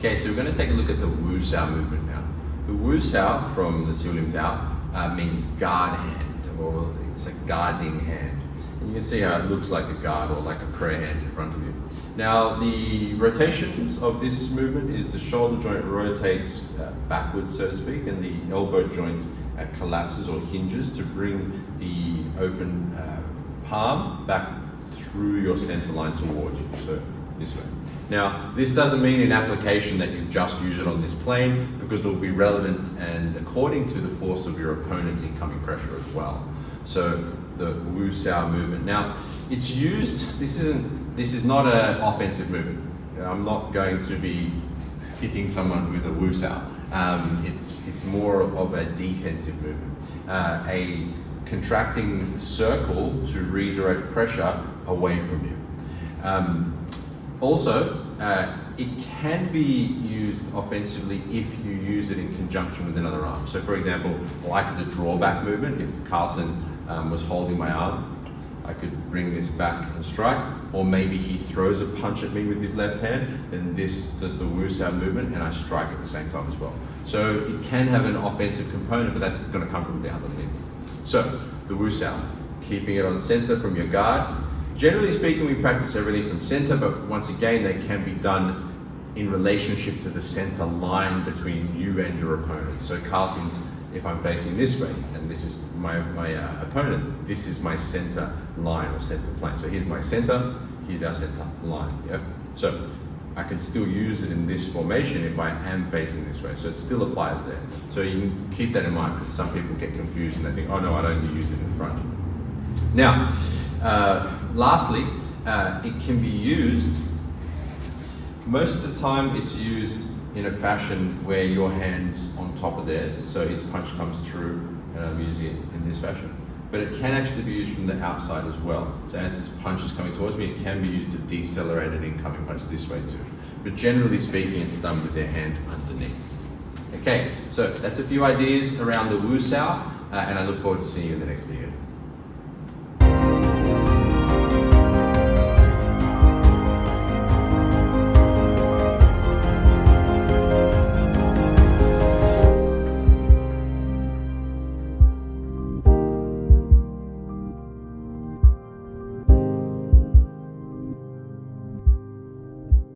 Okay, so we're going to take a look at the Wu Sao movement now. The Wu Sao from the Siu Lim Tao means guard hand, or it's a guarding hand. And you can see how it looks like a guard or like a prayer hand in front of you. Now, the rotations of this movement is the shoulder joint rotates backwards, so to speak, and the elbow joint collapses or hinges to bring the open palm back through your center line towards you, so this way. Now, this doesn't mean in application that you just use it on this plane, because it will be relevant and according to the force of your opponent's incoming pressure as well. So the Wu Sao movement. Now, it's used, this is not an offensive movement. I'm not going to be hitting someone with a Wu Sao. It's more of a defensive movement. A contracting circle to redirect pressure away from you. Also, it can be used offensively if you use it in conjunction with another arm. So for example, like the drawback movement, if Carlson was holding my arm, I could bring this back and strike, or maybe he throws a punch at me with his left hand, then this does the Wu Sao movement and I strike at the same time as well. So it can have an offensive component, but that's going to come from the other limb. So the Wu Sao, keeping it on center from your guard. Generally speaking, we practice everything from center, but once again, they can be done in relationship to the center line between you and your opponent. So Carlson's, if I'm facing this way, and this is my opponent, this is my center line or center plane. So here's my center, here's our center line, yeah? So I can still use it in this formation if I am facing this way. So it still applies there. So you can keep that in mind, because some people get confused and they think, oh no, I'd only use it in front. Now, lastly, it can be used, most of the time it's used in a fashion where your hand's on top of theirs, so his punch comes through and I'm using it in this fashion. But it can actually be used from the outside as well. So as his punch is coming towards me, it can be used to decelerate an incoming punch this way too. But generally speaking, it's done with their hand underneath. Okay, so that's a few ideas around the Wu Sao, and I look forward to seeing you in the next video.